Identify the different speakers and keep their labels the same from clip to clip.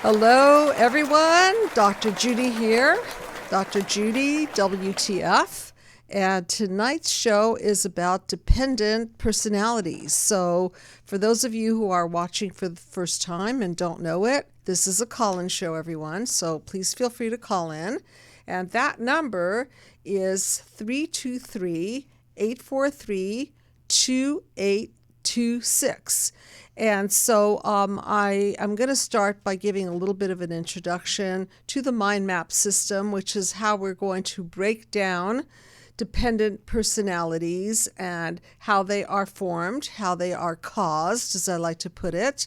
Speaker 1: Hello, everyone. Dr. Judy here. Dr. Judy, WTF. And tonight's show is about dependent personalities. So, for those of you who are watching for the first time and don't know it, this is a call-in show, everyone. So, please feel free to call in. And that number is 323-843-2826. And so I'm going to start by giving a little bit of an introduction to the mind map system, which is how we're going to break down dependent personalities and how they are formed, how they are caused, as I like to put it.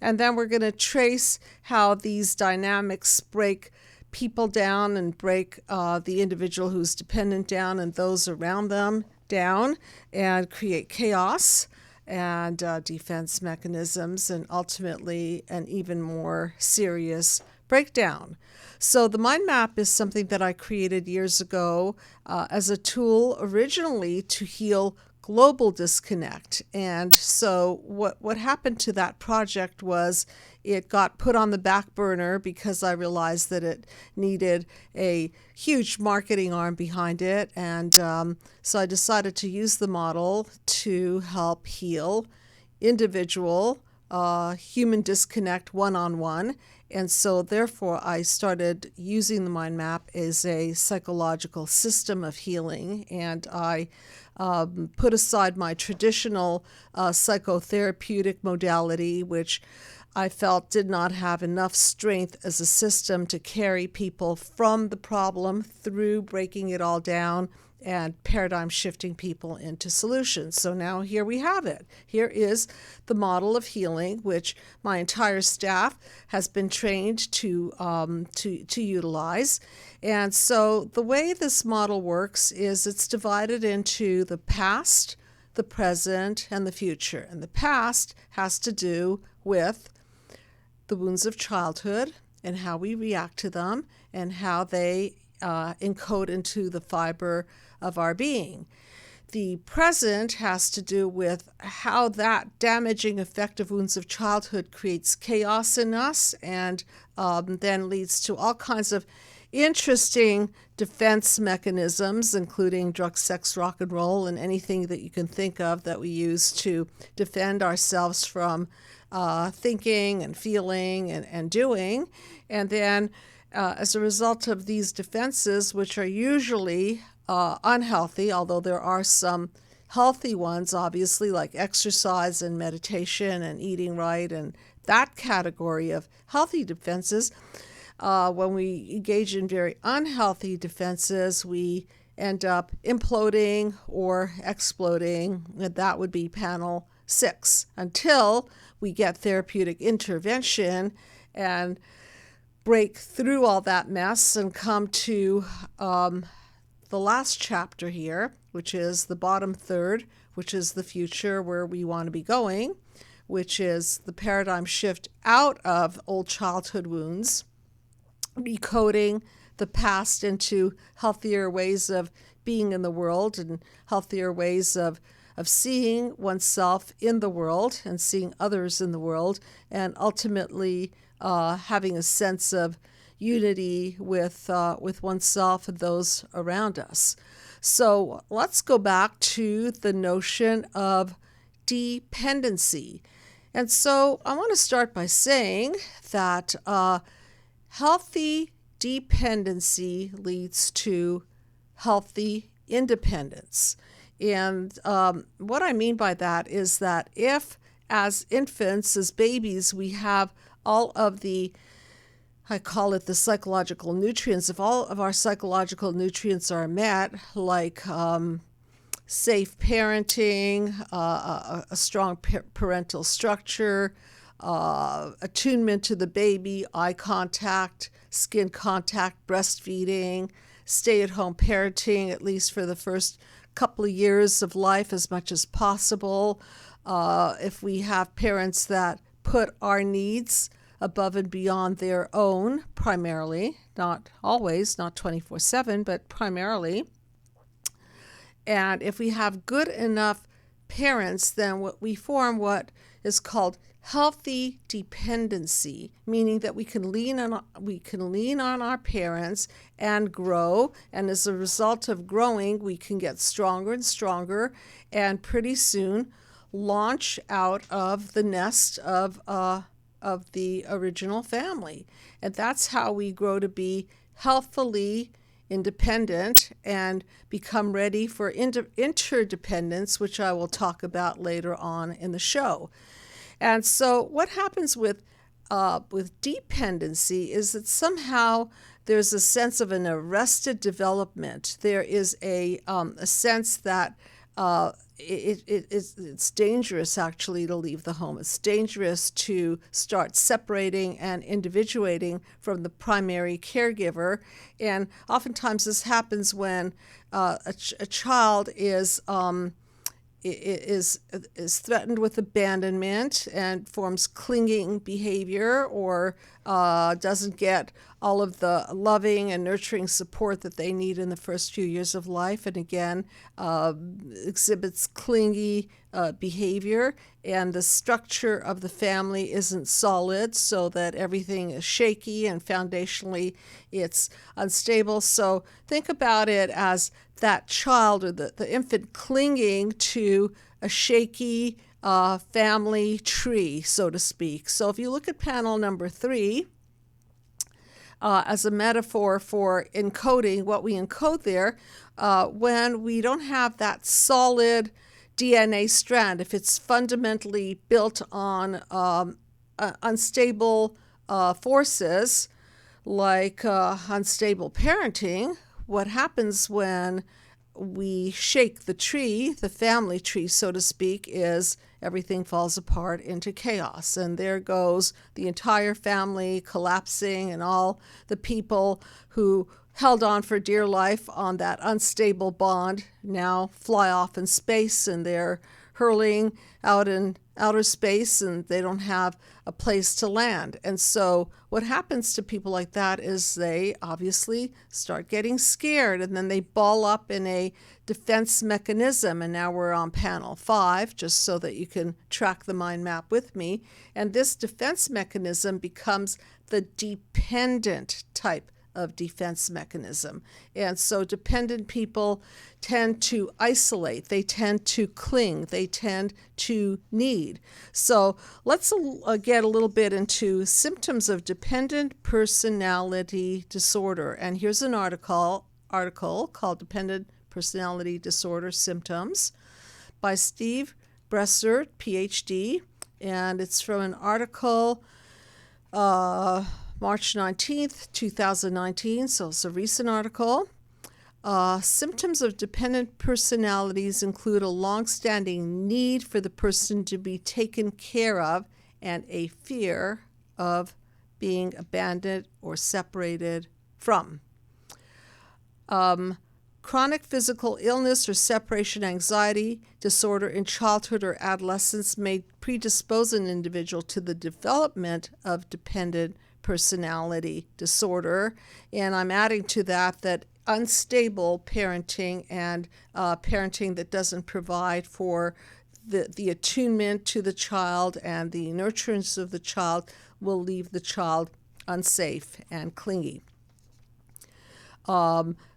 Speaker 1: And then we're going to trace how these dynamics break people down and break the individual who's dependent down and those around them down and create chaos and defense mechanisms, and ultimately an even more serious breakdown. So the mind map is something that I created years ago as a tool originally to heal global disconnect. And so what happened to that project was it got put on the back burner because I realized that it needed a huge marketing arm behind it. And so I decided to use the model to help heal individual human disconnect one-on-one. And so therefore I started using the mind map as a psychological system of healing, and I put aside my traditional psychotherapeutic modality, which I felt did not have enough strength as a system to carry people from the problem through breaking it all down and paradigm shifting people into solutions. So now here we have it. Here is the model of healing, which my entire staff has been trained to utilize. And so the way this model works is it's divided into the past, the present, and the future. And the past has to do with the wounds of childhood and how we react to them and how they encode into the fiber of our being. The present has to do with how that damaging effect of wounds of childhood creates chaos in us and then leads to all kinds of interesting defense mechanisms, including drug, sex, rock and roll, and anything that you can think of that we use to defend ourselves from thinking and feeling and doing. And then as a result of these defenses, which are usually unhealthy, although there are some healthy ones, obviously, like exercise and meditation and eating right, and that category of healthy defenses. When we engage in very unhealthy defenses, we end up imploding or exploding, and that would be panel 6, until we get therapeutic intervention and break through all that mess and come to the last chapter here, which is the bottom third, which is the future where we want to be going, which is the paradigm shift out of old childhood wounds, recoding the past into healthier ways of being in the world and healthier ways of seeing oneself in the world and seeing others in the world, and ultimately having a sense of unity with oneself and those around us. So let's go back to the notion of dependency. And so I want to start by saying that healthy dependency leads to healthy independence. And what I mean by that is that if, as infants, as babies, we have all of the, I call it the psychological nutrients, if all of our psychological nutrients are met, like safe parenting, a strong parental structure, attunement to the baby, eye contact, skin contact, breastfeeding, stay-at-home parenting, at least for the first couple of years of life as much as possible. If we have parents that put our needs above and beyond their own, primarily, not always, not 24/7, but primarily. And if we have good enough parents, then we form what is called healthy dependency, meaning that we can lean on our parents and grow, and as a result of growing we can get stronger and stronger, and pretty soon launch out of the nest of the original family. And that's how we grow to be healthfully independent and become ready for interdependence, which I will talk about later on in the show. And so what happens with dependency is that somehow there's a sense of an arrested development. There is a sense that it's dangerous actually to leave the home. It's dangerous to start separating and individuating from the primary caregiver. And oftentimes this happens when a child is threatened with abandonment and forms clinging behavior, or doesn't get all of the loving and nurturing support that they need in the first few years of life, and again exhibits clingy behavior, and the structure of the family isn't solid, so that everything is shaky and foundationally it's unstable. So think about it as that child or the infant clinging to a shaky family tree, so to speak. So if you look at panel number 3, as a metaphor for encoding, what we encode there, when we don't have that solid DNA strand, if it's fundamentally built on unstable forces, like unstable parenting, what happens when we shake the tree, the family tree, so to speak, is everything falls apart into chaos. And there goes the entire family collapsing, and all the people who held on for dear life on that unstable bond now fly off in space, and they're hurling out in outer space, and they don't have a place to land. And so what happens to people like that is they obviously start getting scared, and then they ball up in a defense mechanism. And now we're on panel 5, just so that you can track the mind map with me. And this defense mechanism becomes the dependent type of defense mechanism. And so dependent people tend to isolate, they tend to cling, they tend to need. So let's get a little bit into symptoms of dependent personality disorder. And here's an article called Dependent Personality Disorder Symptoms by Steve Bresser, PhD, and it's from an article March 19th, 2019, so it's a recent article. Symptoms of dependent personalities include a long-standing need for the person to be taken care of and a fear of being abandoned or separated from. Chronic physical illness or separation anxiety disorder in childhood or adolescence may predispose an individual to the development of dependent personality disorder. And I'm adding to that unstable parenting and parenting that doesn't provide for the attunement to the child and the nurturance of the child will leave the child unsafe and clingy.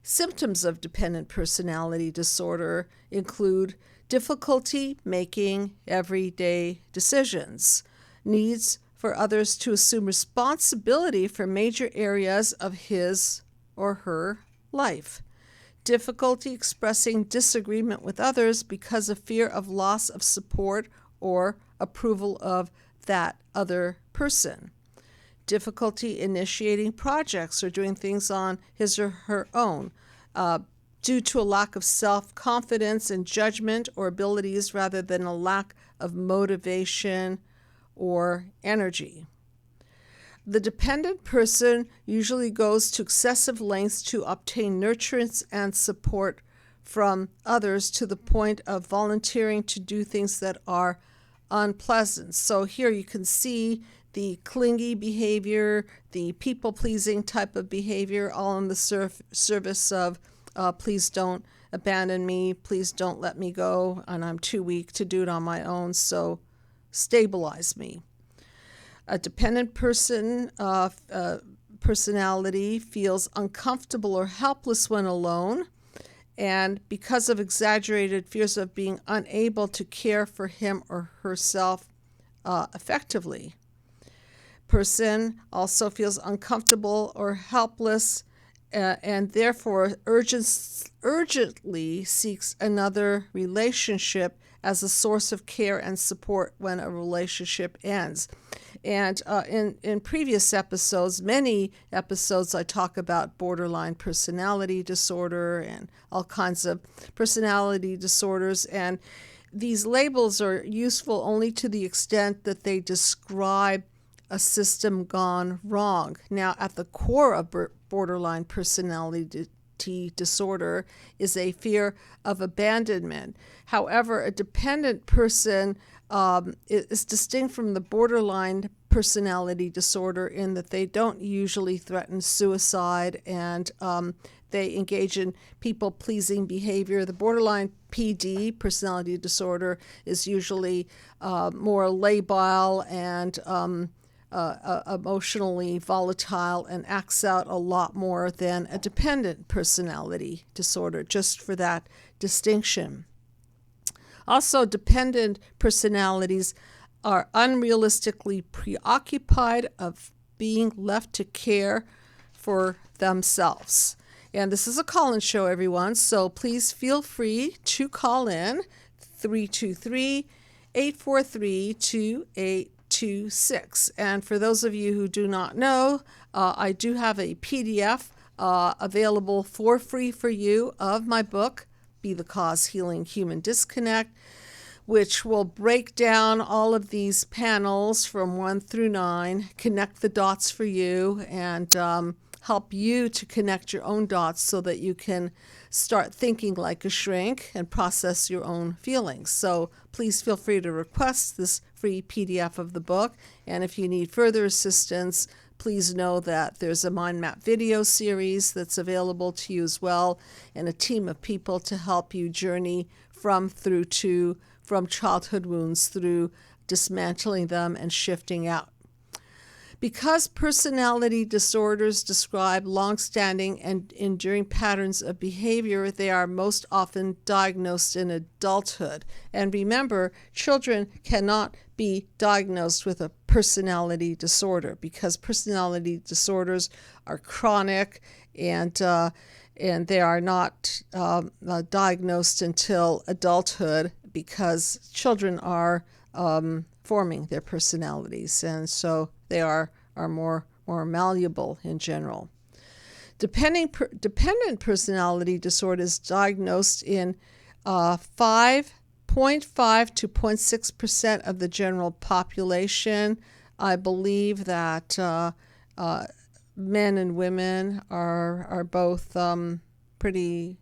Speaker 1: Symptoms of dependent personality disorder include difficulty making everyday decisions, needs for others to assume responsibility for major areas of his or her life, difficulty expressing disagreement with others because of fear of loss of support or approval of that other person, difficulty initiating projects or doing things on his or her own, due to a lack of self-confidence and judgment or abilities rather than a lack of motivation or energy. The dependent person usually goes to excessive lengths to obtain nurturance and support from others to the point of volunteering to do things that are unpleasant. So here you can see the clingy behavior, the people-pleasing type of behavior, all in the service of please don't abandon me, please don't let me go, and I'm too weak to do it on my own, so stabilize me. A dependent personality feels uncomfortable or helpless when alone, and because of exaggerated fears of being unable to care for him or herself effectively. Person also feels uncomfortable or helpless and therefore urgently seeks another relationship as a source of care and support when a relationship ends. And in previous episodes, many episodes, I talk about borderline personality disorder and all kinds of personality disorders. And these labels are useful only to the extent that they describe a system gone wrong. Now, at the core of borderline personality disorder is a fear of abandonment. However, a dependent person is distinct from the borderline personality disorder in that they don't usually threaten suicide and they engage in people-pleasing behavior. The borderline PD, personality disorder, is usually more labile and emotionally volatile and acts out a lot more than a dependent personality disorder, just for that distinction. Also, dependent personalities are unrealistically preoccupied of being left to care for themselves. And this is a call-in show, everyone, so please feel free to call in 323-843-2826. And for those of you who do not know, I do have a PDF available for free for you of my book, Be the Cause: Healing Human Disconnect, which will break down all of these panels from 1 through 9, connect the dots for you, and help you to connect your own dots so that you can start thinking like a shrink and process your own feelings. So please feel free to request this free PDF of the book. And if you need further assistance, please know that there's a mind map video series that's available to you as well, and a team of people to help you journey from childhood wounds through dismantling them and shifting out. Because personality disorders describe long-standing and enduring patterns of behavior, they are most often diagnosed in adulthood. And remember, children cannot be diagnosed with a personality disorder because personality disorders are chronic and they are not diagnosed until adulthood because children are forming their personalities, and so they are more malleable in general. Dependent personality disorder is diagnosed in 5.5 to 0.6% of the general population. I believe that men and women are both pretty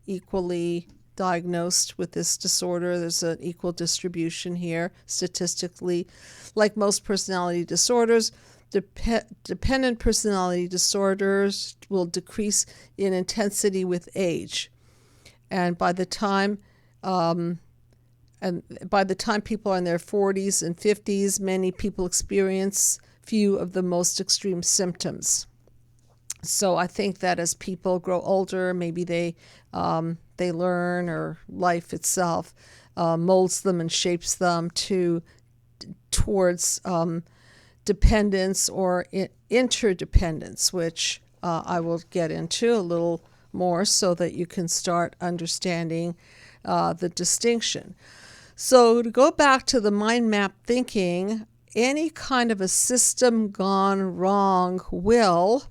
Speaker 1: equally diagnosed with this disorder. There's an equal distribution here statistically. Like most personality disorders, dependent personality disorders will decrease in intensity with age. And by the time people are in their 40s and 50s, many people experience few of the most extreme symptoms. So I think that as people grow older, maybe they learn, or life itself molds them and shapes them towards dependence or interdependence, which I will get into a little more so that you can start understanding the distinction. So to go back to the mind map thinking, any kind of a system gone wrong will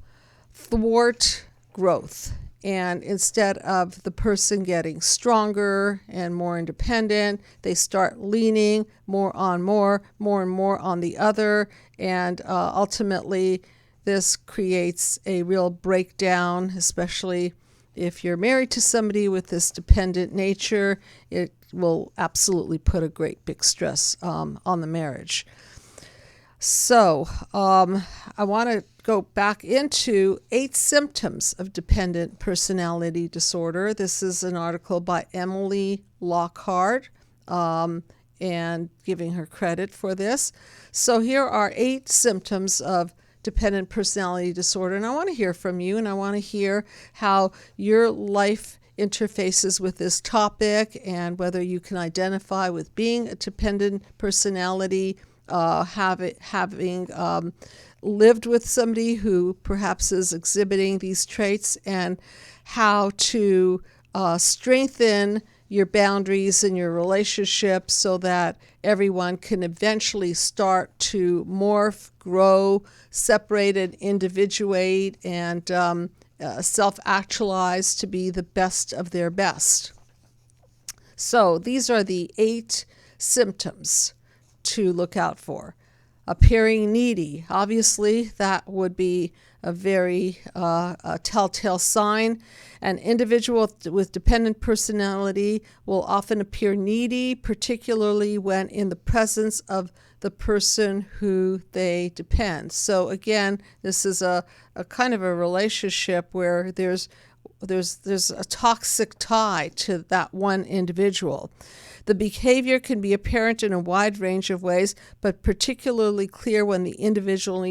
Speaker 1: thwart growth. And instead of the person getting stronger and more independent, they start leaning more and more on the other. And ultimately, this creates a real breakdown, especially if you're married to somebody with this dependent nature. It will absolutely put a great big stress on the marriage. So I want to go back into 8 symptoms of dependent personality disorder. This is an article by Emily Lockhart. and giving her credit for this. So here are 8 symptoms of dependent personality disorder, and I want to hear from you, and I want to hear how your life interfaces with this topic and whether you can identify with being a dependent personality, having lived with somebody who perhaps is exhibiting these traits, and how to strengthen your boundaries in your relationship so that everyone can eventually start to morph, grow, separate and individuate, and self-actualize to be the best of their best. So these are the 8 symptoms to look out for. Appearing needy. Obviously, that would be a very telltale sign. An individual with dependent personality will often appear needy, particularly when in the presence of the person who they depend. So again, this is a kind of a relationship where there's a toxic tie to that one individual. The behavior can be apparent in a wide range of ways, but particularly clear when the individual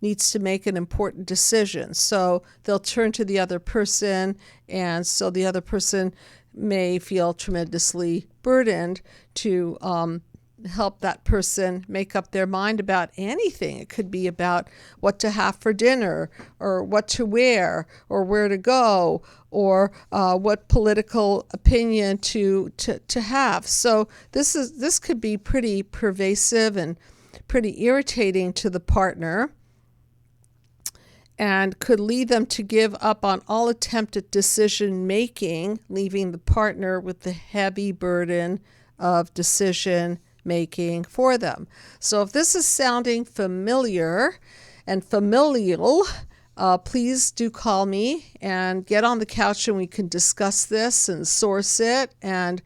Speaker 1: needs to make an important decision. So they'll turn to the other person, and so the other person may feel tremendously burdened to help that person make up their mind about anything. It could be about what to have for dinner, or what to wear, or where to go, or what political opinion to have. So this could be pretty pervasive and pretty irritating to the partner, and could lead them to give up on all attempt at decision making, leaving the partner with the heavy burden of decision making for them. So if this is sounding familiar and familial, please do call me and get on the couch, and we can discuss this and source it and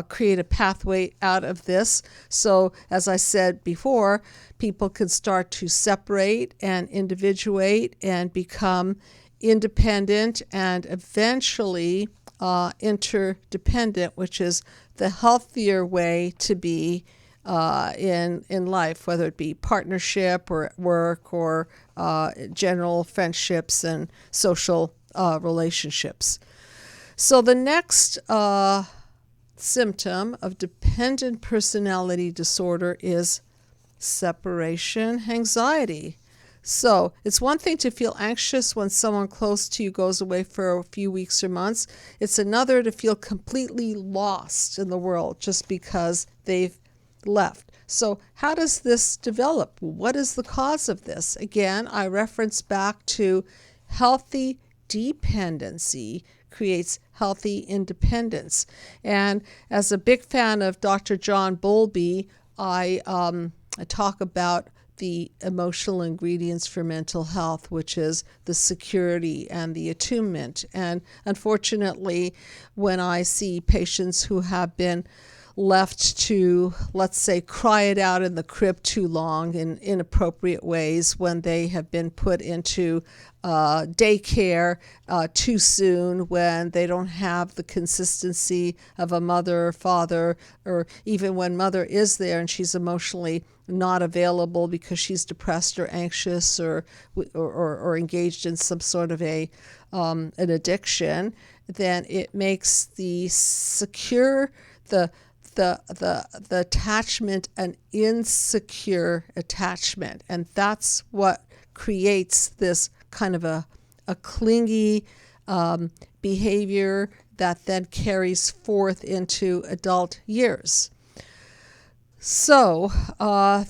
Speaker 1: create a pathway out of this. So as I said before, people can start to separate and individuate and become independent and eventually interdependent, which is the healthier way to be in life, whether it be partnership or at work or general friendships and social relationships. So the next symptom of dependent personality disorder is separation anxiety. So it's one thing to feel anxious when someone close to you goes away for a few weeks or months. It's another to feel completely lost in the world just because they've left. So how does this develop? What is the cause of this? Again, I reference back to healthy dependency creates healthy independence. And as a big fan of Dr. John Bowlby, I talk about the emotional ingredients for mental health, which is the security and the attunement. And unfortunately, when I see patients who have been left to, let's say, cry it out in the crib too long in inappropriate ways, when they have been put into daycare too soon, when they don't have the consistency of a mother or father, or even when mother is there and she's emotionally not available because she's depressed or anxious or engaged in some sort of an addiction, then it makes the secure, the attachment an insecure attachment. And that's what creates this kind of a clingy behavior that then carries forth into adult years. So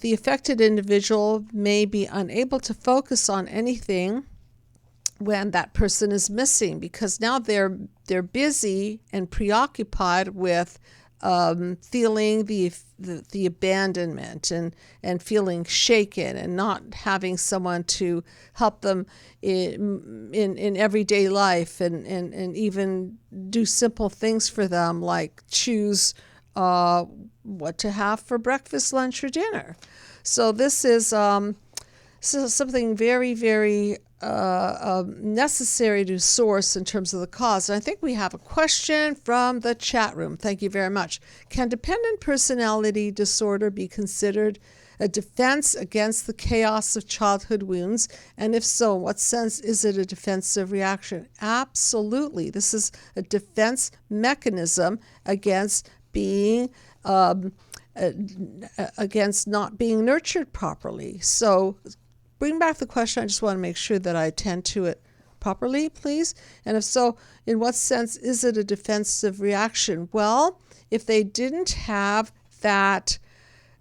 Speaker 1: the affected individual may be unable to focus on anything when that person is missing, because now they're busy and preoccupied with feeling the abandonment and feeling shaken and not having someone to help them in everyday life and even do simple things for them, like choose what to have for breakfast, lunch, or dinner. So this is something very, very necessary to source in terms of the cause. And I think we have a question from the chat room. Thank you very much. Can dependent personality disorder be considered a defense against the chaos of childhood wounds? And if so, in what sense is it a defensive reaction? Absolutely. This is a defense mechanism against being against not being nurtured properly. So bring back the question. I just want to make sure that I attend to it properly, please. And if so, in what sense is it a defensive reaction? Well, if they didn't have that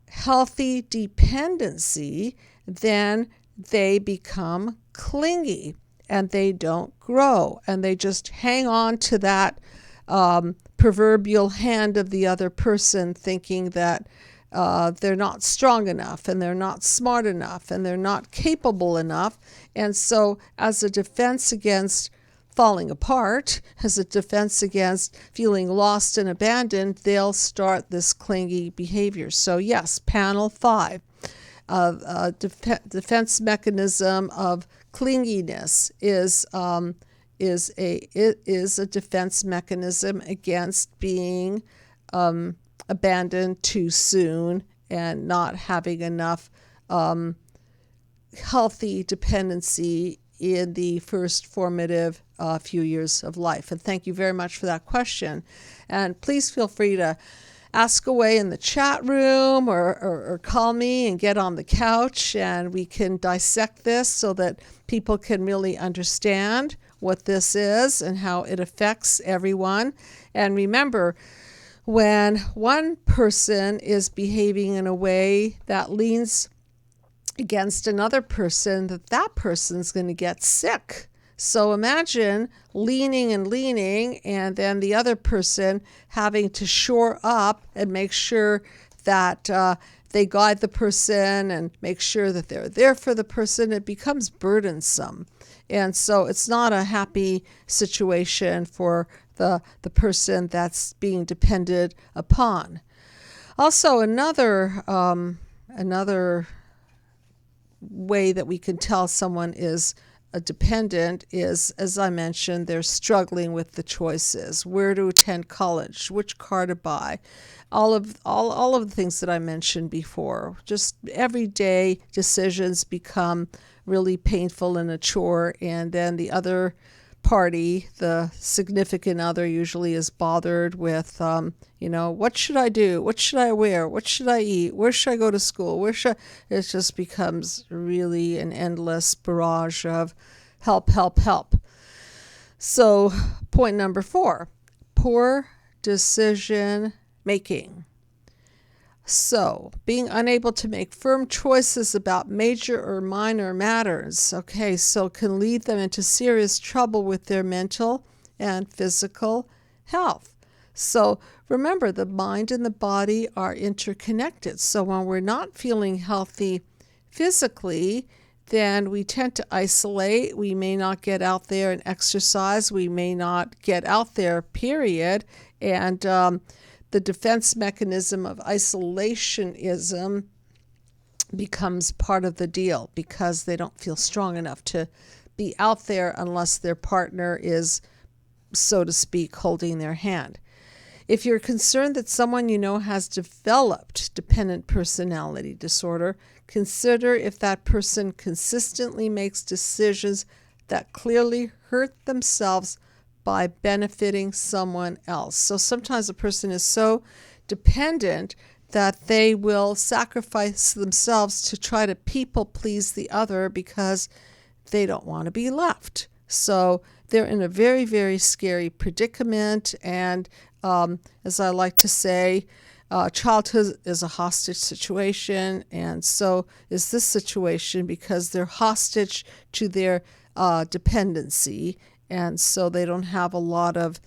Speaker 1: healthy dependency, then they become clingy and they don't grow and they just hang on to that proverbial hand of the other person, thinking that they're not strong enough and they're not smart enough and they're not capable enough. And so as a defense against falling apart, as a defense against feeling lost and abandoned, they'll start this clingy behavior. So yes, panel 5, defense mechanism of clinginess is a defense mechanism against being abandoned too soon and not having enough healthy dependency in the first formative few years of life. And thank you very much for that question. And please feel free to ask away in the chat room or call me and get on the couch and we can dissect this so that people can really understand what this is and how it affects everyone. And remember, when one person is behaving in a way that leans against another person, that person's going to get sick. So imagine leaning and then the other person having to shore up and make sure that they guide the person and make sure that they're there for the person. It becomes burdensome. And so it's not a happy situation for the person that's being depended upon. Also, another way that we can tell someone is a dependent is, as I mentioned, they're struggling with the choices, where to attend college, which car to buy, all of the things that I mentioned before. Just everyday decisions become really painful and a chore, and then the other party, the significant other, usually is bothered with, what should I do? What should I wear? What should I eat? Where should I go to school? It just becomes really an endless barrage of help, help, help. So point number 4, poor decision making. So, being unable to make firm choices about major or minor matters, can lead them into serious trouble with their mental and physical health. So, remember, the mind and the body are interconnected. So, when we're not feeling healthy physically, then we tend to isolate. We may not get out there and exercise. We may not get out there, period. And the defense mechanism of isolationism becomes part of the deal because they don't feel strong enough to be out there unless their partner is, so to speak, holding their hand. If you're concerned that someone you know has developed dependent personality disorder, consider if that person consistently makes decisions that clearly hurt themselves by benefiting someone else. So sometimes a person is so dependent that they will sacrifice themselves to try to people please the other because they don't want to be left. So they're in a very, very scary predicament. And as I like to say, childhood is a hostage situation. And so is this situation because they're hostage to their dependency. And so they don't have a lot of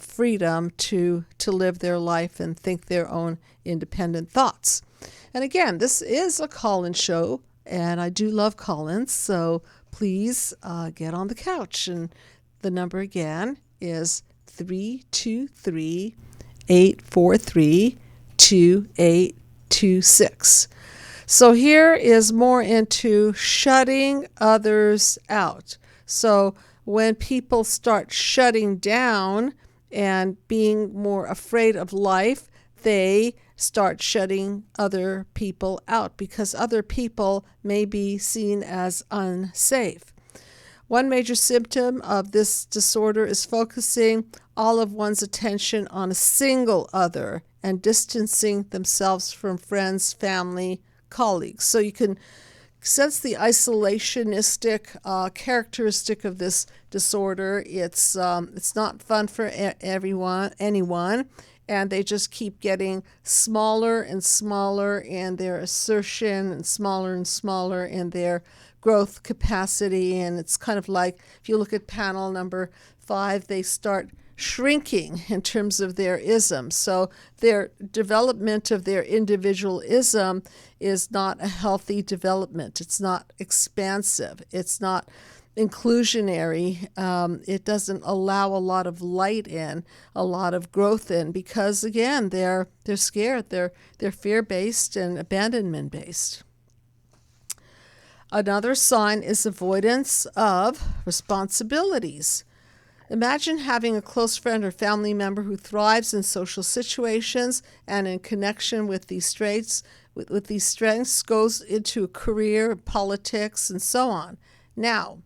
Speaker 1: freedom to live their life and think their own independent thoughts. And again, this is a call-in show, and I do love call-ins, so please get on the couch. And the number again is 323-843-2826. So here is more into shutting others out. So when people start shutting down and being more afraid of life, they start shutting other people out because other people may be seen as unsafe. One major symptom of this disorder is focusing all of one's attention on a single other and distancing themselves from friends, family, colleagues. So you can sense the isolationistic characteristic of this disorder. It's not fun for anyone, and they just keep getting smaller and smaller in their assertion and smaller in their growth capacity. And it's kind of like if you look at panel number 5, they start shrinking in terms of their ism. So their development of their individualism is not a healthy development. It's not expansive. It's not inclusionary. It doesn't allow a lot of light in, a lot of growth in, because again, they're scared. They're fear-based and abandonment-based. Another sign is avoidance of responsibilities. Imagine having a close friend or family member who thrives in social situations and in connection with these strengths, goes into a career, politics, and so on. Now,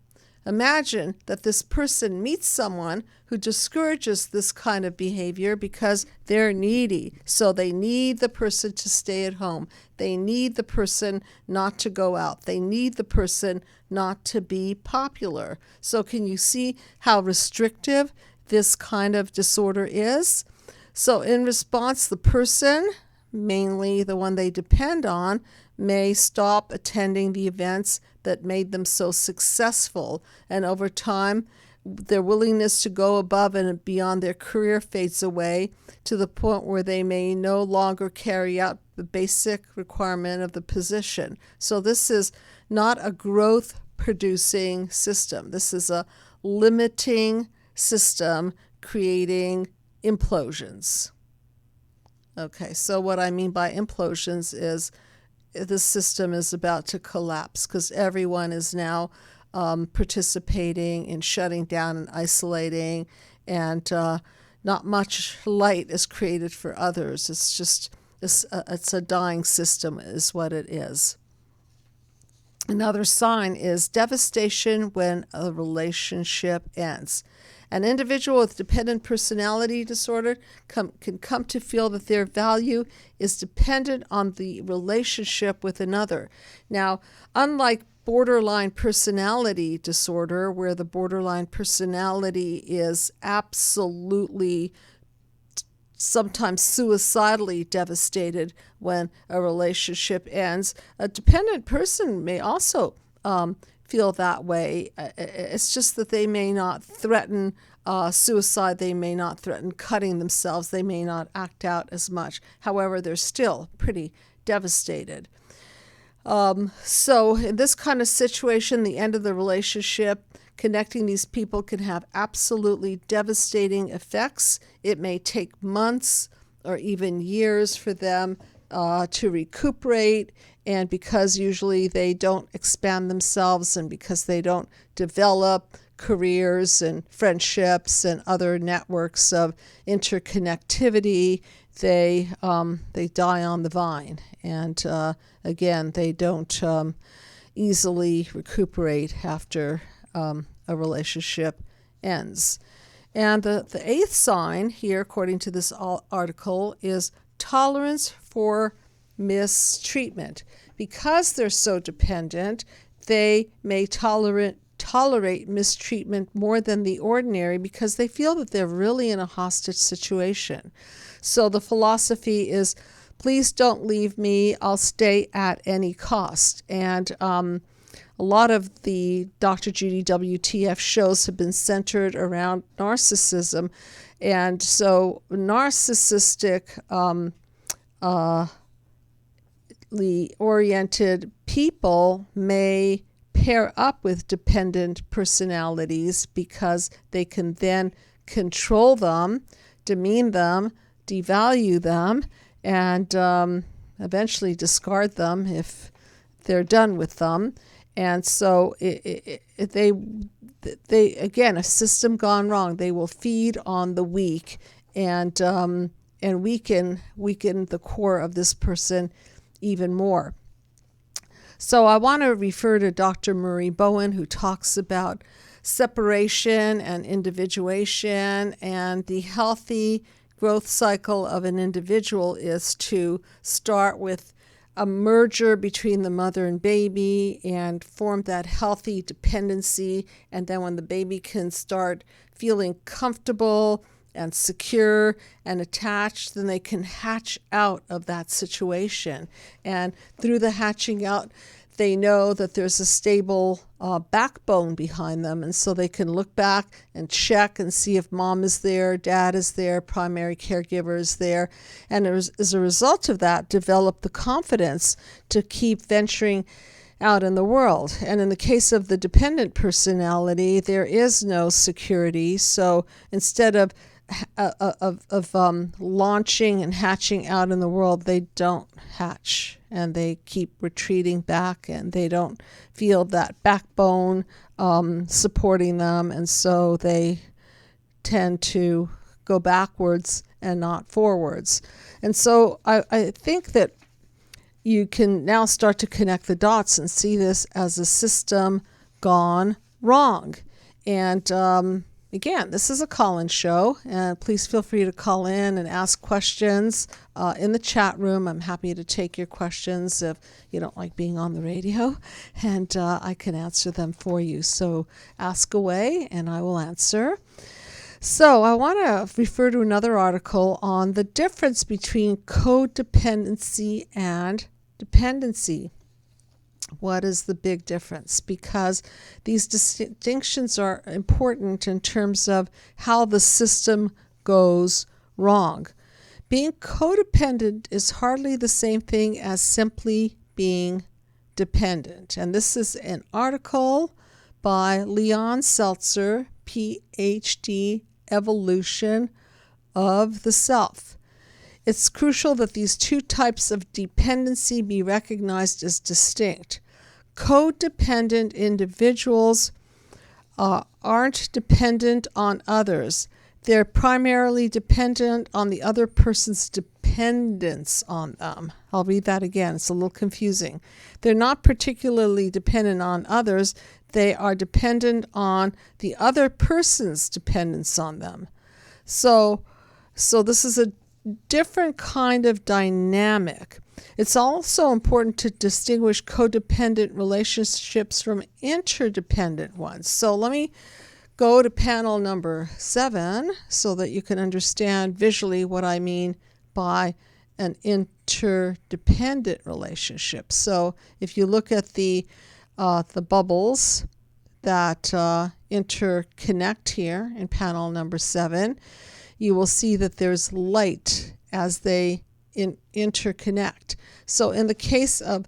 Speaker 1: imagine that this person meets someone who discourages this kind of behavior because they're needy. So they need the person to stay at home. They need the person not to go out. They need the person not to be popular. So can you see how restrictive this kind of disorder is? So in response, the person, mainly the one they depend on, may stop attending the events that made them so successful. And over time, their willingness to go above and beyond their career fades away to the point where they may no longer carry out the basic requirement of the position. So this is not a growth-producing system. This is a limiting system creating implosions. Okay, so what I mean by implosions is the system is about to collapse because everyone is now participating in shutting down and isolating, and not much light is created for others. It's just it's a dying system is what it is. Another sign is devastation when a relationship ends. An individual with dependent personality disorder can come to feel that their value is dependent on the relationship with another. Now, unlike borderline personality disorder, where the borderline personality is absolutely sometimes suicidally devastated when a relationship ends, a dependent person may also feel that way. It's just that they may not threaten suicide, they may not threaten cutting themselves, they may not act out as much. However, they're still pretty devastated. So in this kind of situation, the end of the relationship, connecting these people can have absolutely devastating effects. It may take months or even years for them to recuperate, and because usually they don't expand themselves and because they don't develop careers and friendships and other networks of interconnectivity, they die on the vine. And again, they don't easily recuperate after a relationship ends. And the eighth sign here, according to this article, is tolerance for mistreatment. Because they're so dependent, they may tolerate mistreatment more than the ordinary because they feel that they're really in a hostage situation. So the philosophy is, please don't leave me, I'll stay at any cost. And a lot of the Dr. Judy WTF shows have been centered around narcissism. And so narcissistic oriented people may pair up with dependent personalities because they can then control them, demean them, devalue them, and eventually discard them if they're done with them. And so they again, a system gone wrong. They will feed on the weak and weaken the core of this person even more. So I want to refer to Dr. Murray Bowen, who talks about separation and individuation, and the healthy growth cycle of an individual is to start with a merger between the mother and baby and form that healthy dependency. And then when the baby can start feeling comfortable and secure and attached, then they can hatch out of that situation. And through the hatching out, they know that there's a stable backbone behind them. And so they can look back and check and see if mom is there, dad is there, primary caregiver is there. And as a result of that, develop the confidence to keep venturing out in the world. And in the case of the dependent personality, there is no security. So instead of launching and hatching out in the world, they don't hatch, and they keep retreating back, and they don't feel that backbone supporting them, and so they tend to go backwards and not forwards. And so I think that you can now start to connect the dots and see this as a system gone wrong. And again, this is a call-in show, and please feel free to call in and ask questions in the chat room. I'm happy to take your questions if you don't like being on the radio, and I can answer them for you. So ask away, and I will answer. So I want to refer to another article on the difference between codependency and dependency. What is the big difference? Because these distinctions are important in terms of how the system goes wrong. Being codependent is hardly the same thing as simply being dependent. And this is an article by Leon Seltzer, PhD, Evolution of the Self. It's crucial that these two types of dependency be recognized as distinct. Codependent individuals aren't dependent on others. They're primarily dependent on the other person's dependence on them. I'll read that again. It's a little confusing. They're not particularly dependent on others. They are dependent on the other person's dependence on them. So this is a different kind of dynamic. It's also important to distinguish codependent relationships from interdependent ones. So let me go to panel number 7 so that you can understand visually what I mean by an interdependent relationship. So if you look at the bubbles that interconnect here in panel number 7, you will see that there's light as they interconnect. So in the case of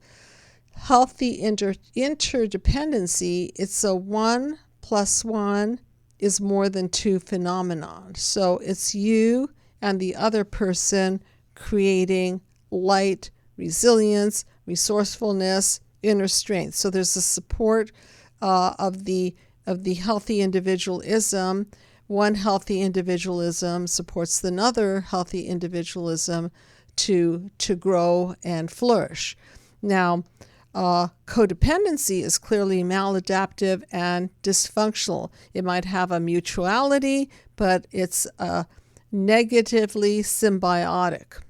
Speaker 1: healthy interdependency, it's a 1 + 1 is more than 2 phenomenon. So it's you and the other person creating light, resilience, resourcefulness, inner strength. So there's a support of the healthy individualism. One healthy individualism supports another healthy individualism to grow and flourish. Now, codependency is clearly maladaptive and dysfunctional. It might have a mutuality, but it's negatively symbiotic.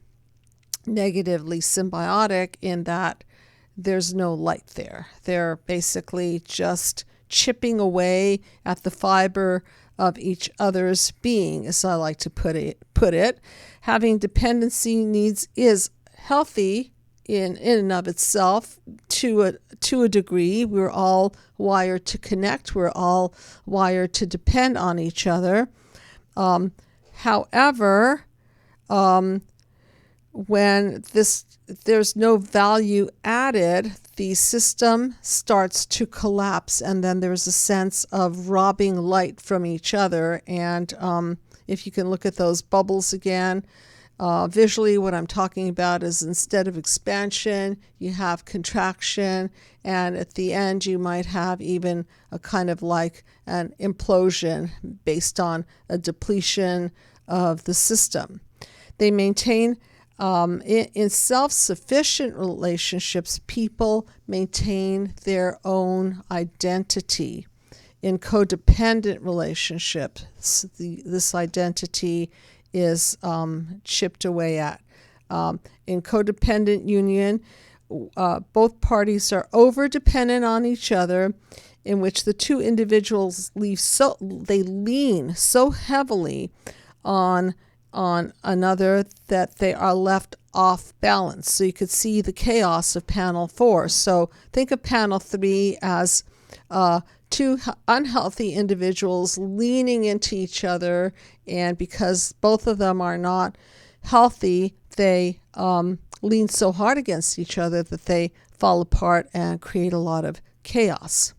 Speaker 1: Negatively symbiotic in that there's no light there. They're basically just chipping away at the fiber of each other's being, as I like to put it. Having dependency needs is healthy in and of itself to a degree. We're all wired to connect. We're all wired to depend on each other. However, when there's no value added, the system starts to collapse, and then there's a sense of robbing light from each other. And if you can look at those bubbles again, Visually, what I'm talking about is instead of expansion, you have contraction, and at the end, you might have even a kind of like an implosion based on a depletion of the system. They maintain in self-sufficient relationships, people maintain their own identity. In codependent relationships, this identity is chipped away at. In codependent union, both parties are over-dependent on each other, in which the two individuals lean so heavily on another that they are left off balance. So you could see the chaos of panel 4. So think of panel 3 as two unhealthy individuals leaning into each other, and because both of them are not healthy, they lean so hard against each other that they fall apart and create a lot of chaos.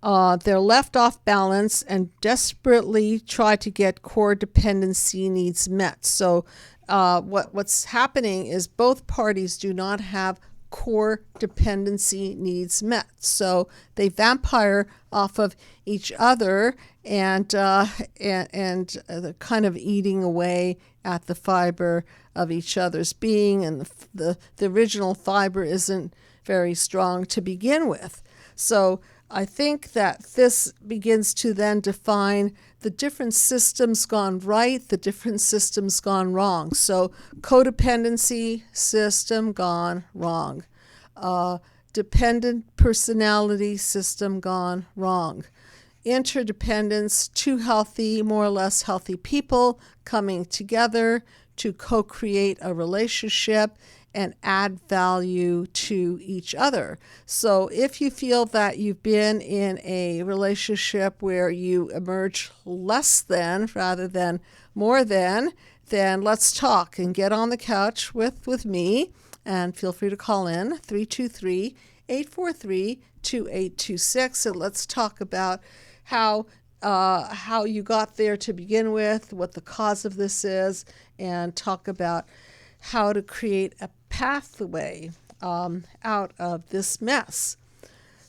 Speaker 1: They're left off balance and desperately try to get core dependency needs met. So what's happening is both parties do not have core dependency needs met. So they vampire off of each other, and they're kind of eating away at the fiber of each other's being, and the original fiber isn't very strong to begin with. So I think that this begins to then define the different systems gone right, the different systems gone wrong. So codependency system gone wrong. Dependent personality system gone wrong. Interdependence, two healthy, more or less healthy people coming together to co-create a relationship and add value to each other. So if you feel that you've been in a relationship where you emerge less than rather than more than, then let's talk and get on the couch with me, and feel free to call in 323-843-2826, and let's talk about how you got there to begin with, what the cause of this is, and talk about how to create a pathway out of this mess.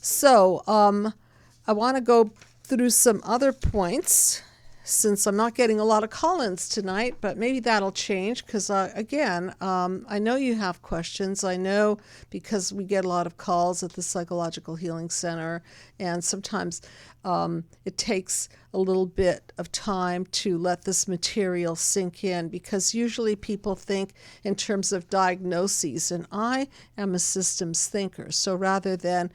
Speaker 1: So I want to go through some other points, since I'm not getting a lot of call-ins tonight, but maybe that'll change because, again, I know you have questions. I know because we get a lot of calls at the Psychological Healing Center, and sometimes it takes a little bit of time to let this material sink in, because usually people think in terms of diagnoses, and I am a systems thinker. So rather than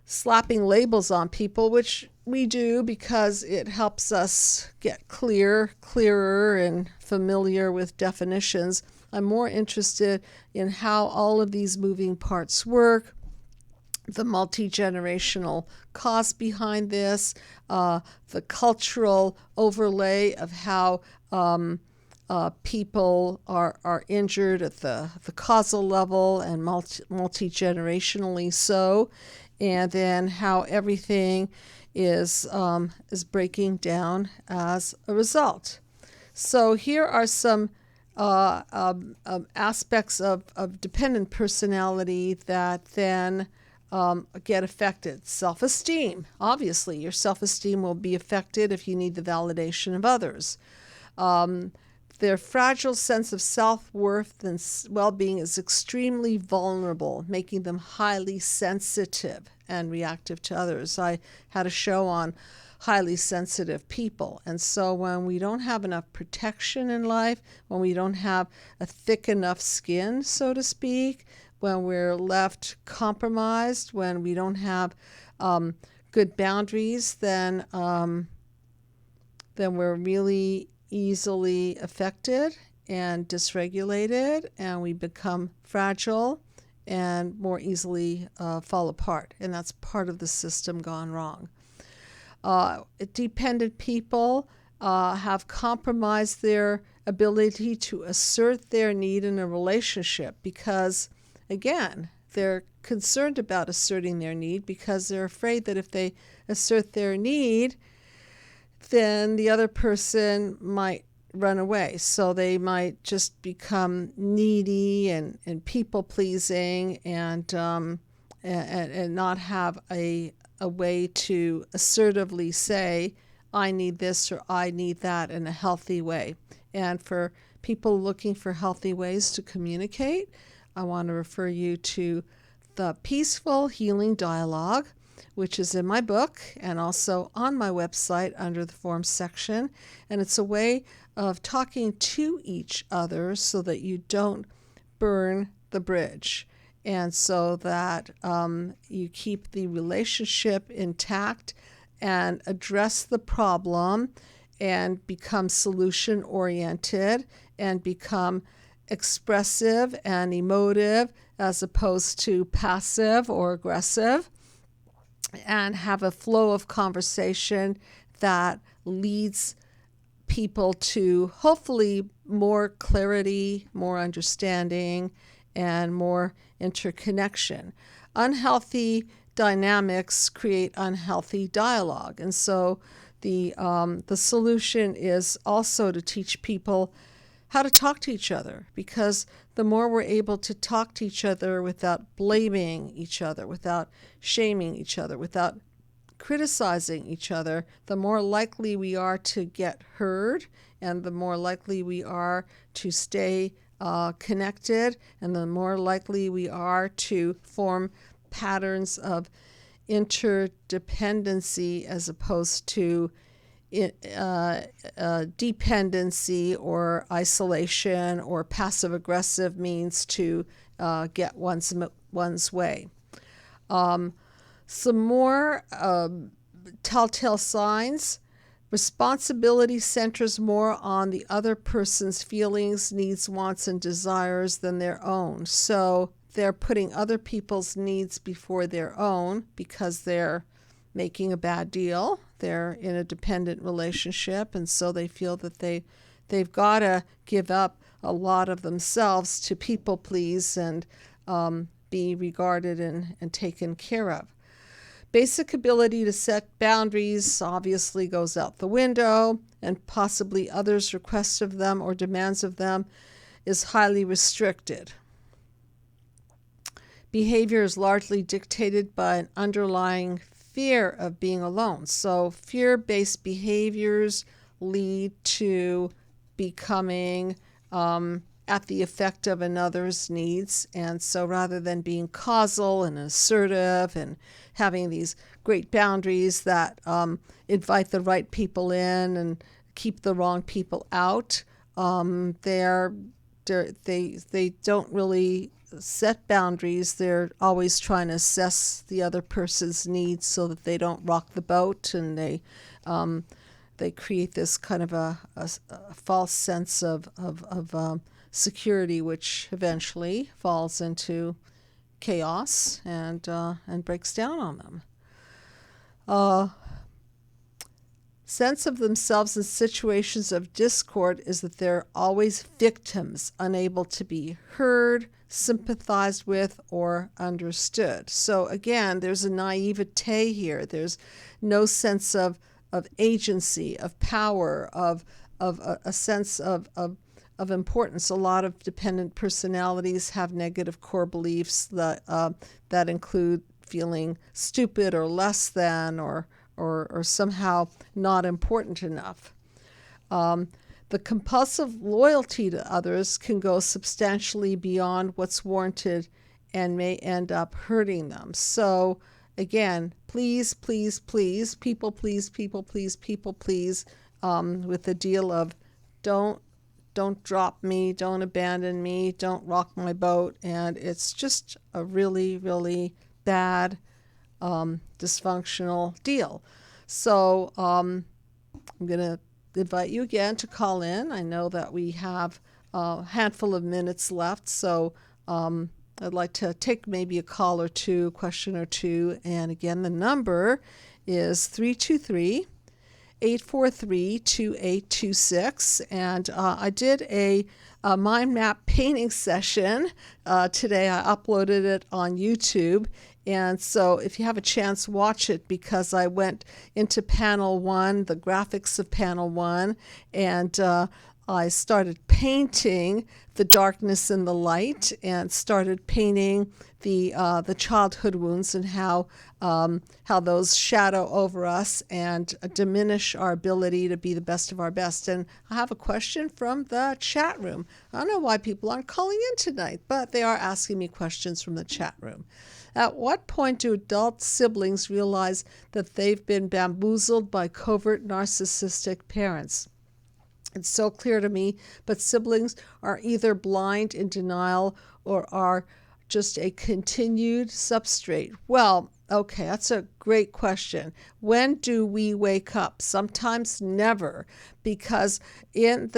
Speaker 1: slapping labels on people, which we do because it helps us get clearer and familiar with definitions, I'm more interested in how all of these moving parts work, the multi-generational cause behind this, the cultural overlay of how people are injured at the causal level and multi-generationally so, and then how everything is breaking down as a result. So here are some aspects of dependent personality that then get affected. Self-esteem. Obviously, your self-esteem will be affected if you need the validation of others. Their fragile sense of self-worth and well-being is extremely vulnerable, making them highly sensitive and reactive to others. I had a show on highly sensitive people. And so when we don't have enough protection in life, when we don't have a thick enough skin, so to speak, when we're left compromised, when we don't have good boundaries, then we're really easily affected and dysregulated, and we become fragile and more easily fall apart. And that's part of the system gone wrong. Dependent people have compromised their ability to assert their need in a relationship because, again, they're concerned about asserting their need because they're afraid that if they assert their need, then the other person might run away. So they might just become needy and people pleasing and not have a way to assertively say, I need this or I need that in a healthy way. And for people looking for healthy ways to communicate, I want to refer you to the Peaceful Healing Dialogue, which is in my book and also on my website under the forms section. And it's a way of talking to each other so that you don't burn the bridge, and so that you keep the relationship intact and address the problem and become solution oriented and become expressive and emotive as opposed to passive or aggressive, and have a flow of conversation that leads people to hopefully more clarity, more understanding, and more interconnection. Unhealthy dynamics create unhealthy dialogue. And so the solution is also to teach people how to talk to each other, because the more we're able to talk to each other without blaming each other, without shaming each other, without criticizing each other, the more likely we are to get heard, and the more likely we are to stay connected, and the more likely we are to form patterns of interdependency as opposed to dependency or isolation or passive-aggressive means to get one's way. Some more telltale signs. Responsibility centers more on the other person's feelings, needs, wants, and desires than their own. So they're putting other people's needs before their own because they're making a bad deal. They're in a dependent relationship, and so they feel that they've got to give up a lot of themselves to people please and be regarded and taken care of. Basic ability to set boundaries obviously goes out the window, and possibly others' requests of them or demands of them is highly restricted. Behavior is largely dictated by an underlying fear of being alone. So fear-based behaviors lead to becoming at the effect of another's needs. And so rather than being causal and assertive and having these great boundaries that invite the right people in and keep the wrong people out, they don't really set boundaries. They're always trying to assess the other person's needs so that they don't rock the boat, and they create this kind of a false sense of security, which eventually falls into chaos and breaks down on them. Sense of themselves in situations of discord is that they're always victims, unable to be heard, sympathized with, or understood. So again, there's a naivete here. There's no sense of agency, of power, of a sense of importance. A lot of dependent personalities have negative core beliefs that include feeling stupid or less than or somehow not important enough. The compulsive loyalty to others can go substantially beyond what's warranted and may end up hurting them. So again, please, please, please, people please, people please, people please, with the deal of don't drop me, don't abandon me, don't rock my boat. And it's just a really, really bad, dysfunctional deal. So I'm going to invite you again to call in. I know that we have a handful of minutes left, so I'd like to take maybe a call or two, question or two. And again, the number is 323-843-2826. And I did a mind map painting session today. I uploaded it on YouTube. And so if you have a chance, watch it, because I went into panel 1, the graphics of panel 1, and I started painting the darkness and the light, and started painting the childhood wounds and how those shadow over us and diminish our ability to be the best of our best. And I have a question from the chat room. I don't know why people aren't calling in tonight, but they are asking me questions from the chat room. At what point do adult siblings realize that they've been bamboozled by covert narcissistic parents? It's so clear to me, but siblings are either blind in denial or are just a continued substrate. Well, okay, that's a great question. When do we wake up? Sometimes never, because in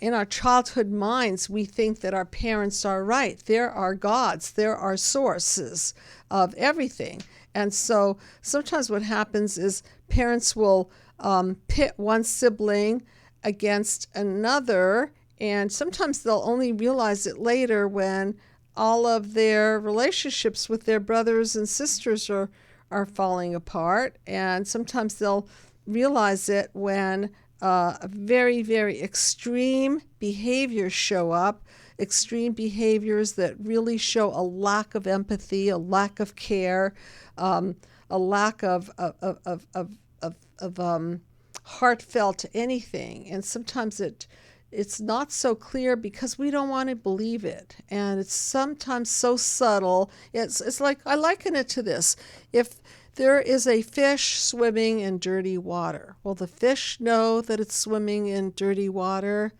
Speaker 1: our childhood minds, we think that our parents are right. They're our gods. They're our sources of everything. And so sometimes what happens is parents will pit one sibling against another, and sometimes they'll only realize it later when all of their relationships with their brothers and sisters are falling apart. And sometimes they'll realize it when very, very extreme behaviors show up, extreme behaviors that really show a lack of empathy, a lack of care, a lack of heartfelt anything. And sometimes it's not so clear because we don't want to believe it, and it's sometimes so subtle. It's like, I liken it to this: if there is a fish swimming in dirty water, will the fish know that it's swimming in dirty water?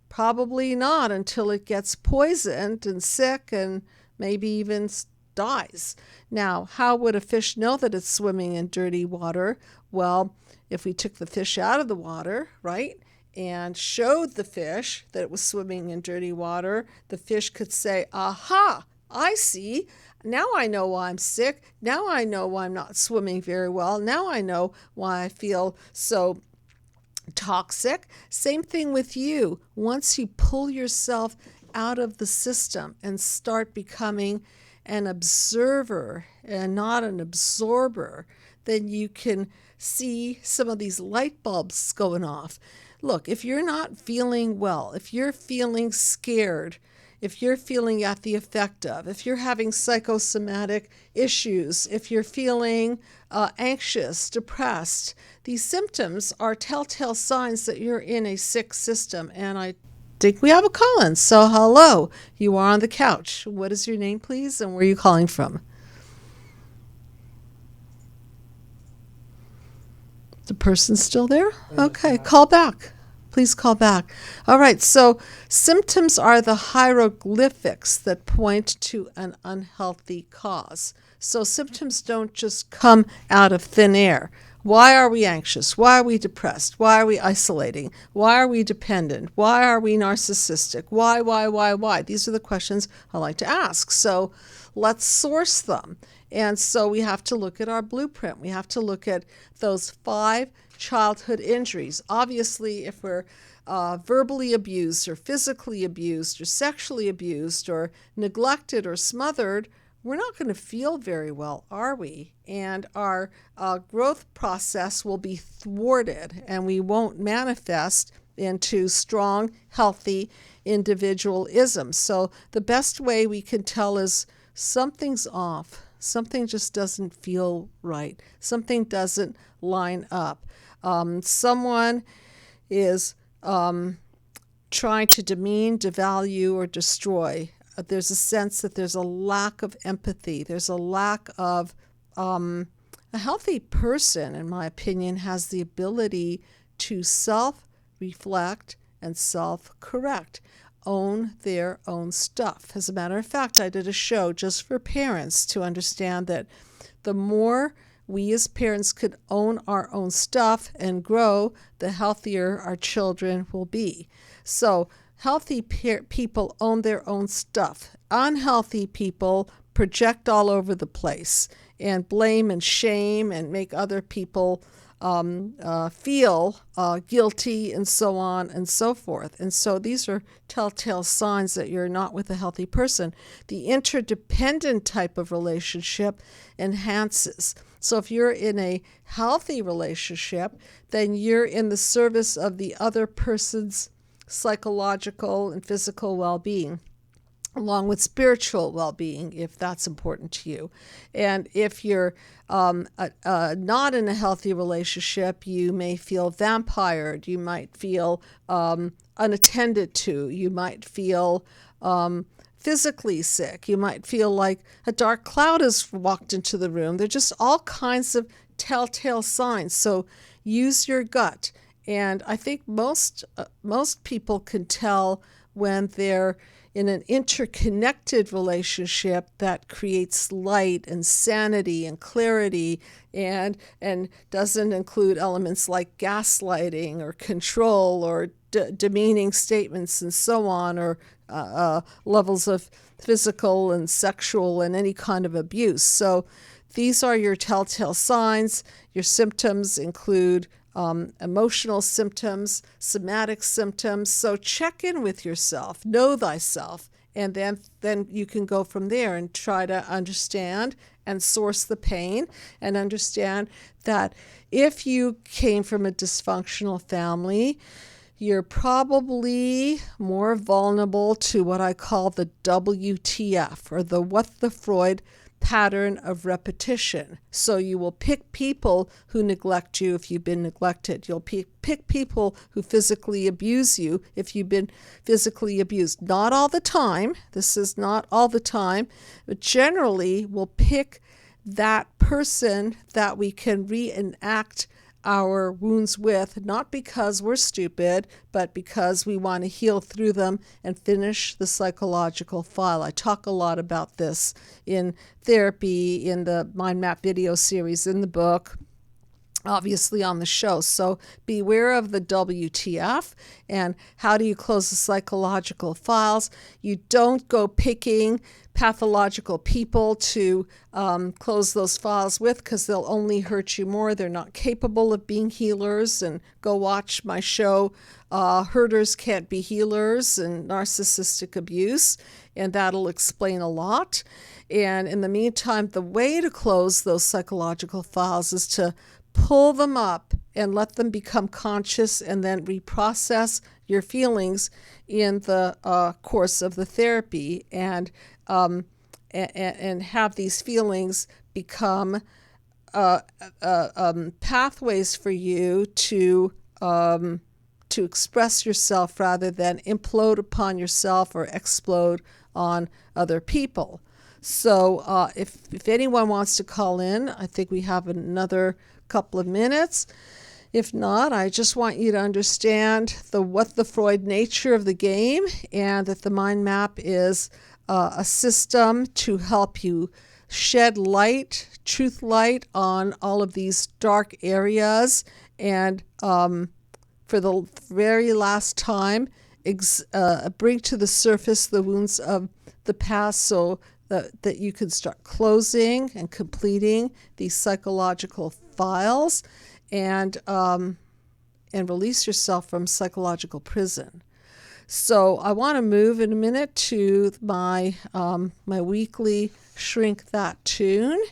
Speaker 1: Probably not, until it gets poisoned and sick and maybe even dies. Now, how would a fish know that it's swimming in dirty water? Well, if we took the fish out of the water, right, and showed the fish that it was swimming in dirty water, the fish could say, aha, I see. Now I know why I'm sick. Now I know why I'm not swimming very well. Now I know why I feel so toxic. Same thing with you. Once you pull yourself out of the system and start becoming an observer and not an absorber, then you can see some of these light bulbs going off. Look, if you're not feeling well, if you're feeling scared, if you're feeling at the effect of, if you're having psychosomatic issues, if you're feeling anxious, depressed, these symptoms are telltale signs that you're in a sick system. And I think we have a call-in. So hello, you are on the couch. What is your name, please, and where are you calling from? The person's still there? Okay, call back. Please call back. All right, so symptoms are the hieroglyphics that point to an unhealthy cause. So symptoms don't just come out of thin air. Why are we anxious? Why are we depressed? Why are we isolating? Why are we dependent? Why are we narcissistic? Why? These are the questions I like to ask. So let's source them. And so we have to look at our blueprint. We have to look at those 5 childhood injuries. Obviously, if we're verbally abused or physically abused or sexually abused or neglected or smothered, we're not going to feel very well, are we? And our growth process will be thwarted, and we won't manifest into strong, healthy individualism. So the best way we can tell is something's off. Something just doesn't feel right. Something doesn't line up. Someone is trying to demean, devalue, or destroy. There's a sense that there's a lack of empathy. There's a lack of a healthy person, in my opinion, has the ability to self-reflect and self-correct, own their own stuff. As a matter of fact, I did a show just for parents to understand that the more we as parents could own our own stuff and grow, the healthier our children will be. So healthy people own their own stuff. Unhealthy people project all over the place and blame and shame and make other people feel guilty and so on and so forth. And so these are telltale signs that you're not with a healthy person. The interdependent type of relationship enhances. So if you're in a healthy relationship, then you're in the service of the other person's psychological and physical well-being, along with spiritual well-being, if that's important to you. And if you're not in a healthy relationship, you may feel vampired, you might feel unattended to, you might feel physically sick, you might feel like a dark cloud has walked into the room. They're just all kinds of telltale signs. So use your gut. And I think most people can tell when they're in an interconnected relationship that creates light and sanity and clarity, and doesn't include elements like gaslighting or control or demeaning statements and so on, or levels of physical and sexual and any kind of abuse. So these are your telltale signs. Your symptoms include emotional symptoms, somatic symptoms. So check in with yourself, know thyself, and then you can go from there and try to understand and source the pain, and understand that if you came from a dysfunctional family, you're probably more vulnerable to what I call the WTF, or the what the Freud pattern of repetition. So you will pick people who neglect you if you've been neglected. You'll pick people who physically abuse you if you've been physically abused. Not all the time. This is not all the time. But generally, we'll pick that person that we can reenact our wounds with, not because we're stupid, but because we want to heal through them and finish the psychological file. I talk a lot about this in therapy, in the Mind Map video series, in the book, obviously on the show. So beware of the WTF. And how do you close the psychological files? You don't go picking pathological people to close those files with, because they'll only hurt you more. They're not capable of being healers. And go watch my show, Hurters Can't Be Healers, and Narcissistic Abuse, and that'll explain a lot. And in the meantime, the way to close those psychological files is to pull them up and let them become conscious, and then reprocess your feelings in the course of the therapy, and have these feelings become pathways for you to express yourself, rather than implode upon yourself or explode on other people. So if anyone wants to call in, I think we have another couple of minutes. If not, I just want you to understand what the Freud nature of the game, and that the mind map is a system to help you shed light, truth light, on all of these dark areas, and for the very last time, bring to the surface the wounds of the past, so that you can start closing and completing these psychological files, and release yourself from psychological prison. So I want to move in a minute to my weekly Shrink That Tune,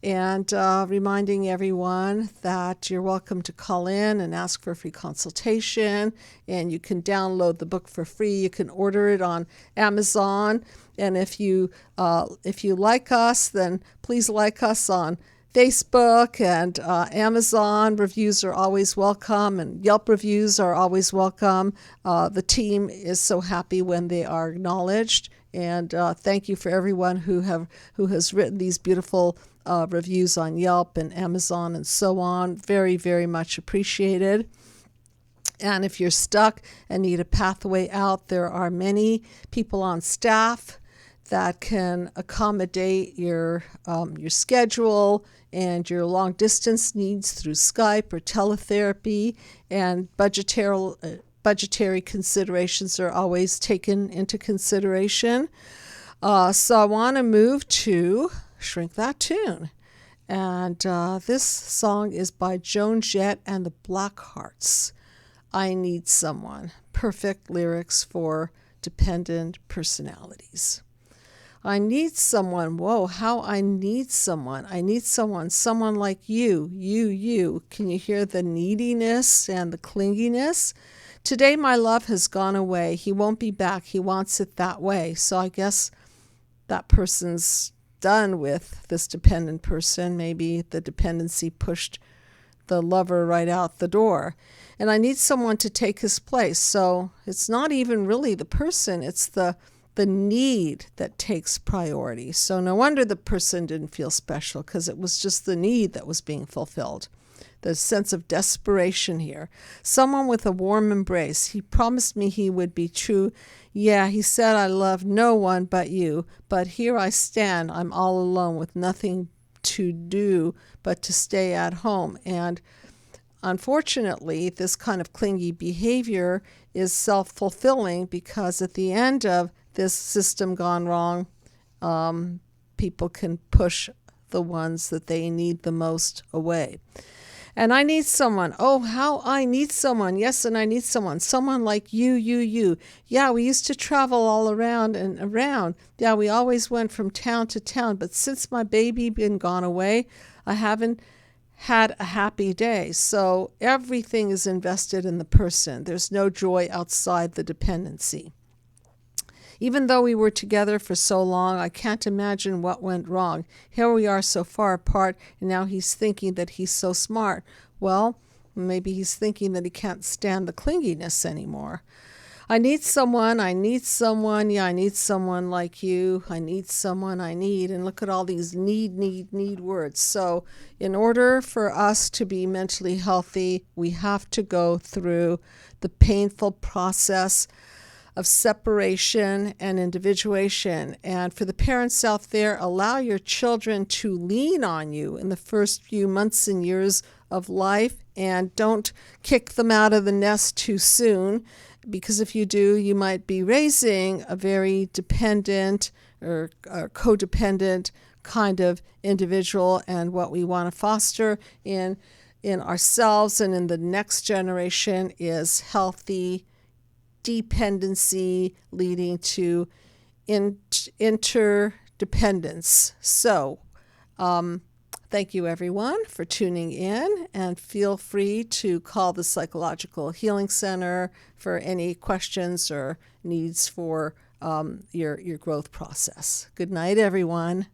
Speaker 1: and reminding everyone that you're welcome to call in and ask for a free consultation, and you can download the book for free. You can order it on Amazon, and if you like us, then please like us on Facebook, and Amazon reviews are always welcome, and Yelp reviews are always welcome. The team is so happy when they are acknowledged, and thank you for everyone who has written these beautiful reviews on Yelp and Amazon and so on. Very, very much appreciated. And if you're stuck and need a pathway out, there are many people on staff that can accommodate your schedule and your long distance needs through Skype or teletherapy, and budgetary considerations are always taken into consideration. So I want to move to Shrink That Tune. And this song is by Joan Jett and the Blackhearts. I Need Someone. Perfect lyrics for dependent personalities. I need someone. Whoa, how I need someone. I need someone like you. Can you hear the neediness and the clinginess? Today my love has gone away. He won't be back. He wants it that way. So I guess that person's done with this dependent person. Maybe the dependency pushed the lover right out the door. And I need someone to take his place. So it's not even really the person, it's the need that takes priority. So no wonder the person didn't feel special, because it was just the need that was being fulfilled. The sense of desperation here. Someone with a warm embrace. He promised me he would be true. Yeah, he said I love no one but you. But here I stand. I'm all alone with nothing to do but to stay at home. And unfortunately, this kind of clingy behavior is self-fulfilling, because at the end of this system gone wrong, people can push the ones that they need the most away. And I need someone. Oh, how I need someone. Yes, and I need someone. Someone like you. Yeah, we used to travel all around and around. Yeah, we always went from town to town. But since my baby been gone away, I haven't had a happy day. So everything is invested in the person. There's no joy outside the dependency. Even though we were together for so long, I can't imagine what went wrong. Here we are so far apart, and now he's thinking that he's so smart. Well, maybe he's thinking that he can't stand the clinginess anymore. I need someone, yeah, I need someone like you. I need someone, and look at all these need words. So in order for us to be mentally healthy, we have to go through the painful process of separation and individuation. And for the parents out there, allow your children to lean on you in the first few months and years of life, and don't kick them out of the nest too soon, because if you do, you might be raising a very dependent or codependent kind of individual. And what we want to foster in ourselves and in the next generation is healthy dependency leading to interdependence. So thank you everyone for tuning in, and feel free to call the Psychological Healing Center for any questions or needs for your growth process. Good night, everyone.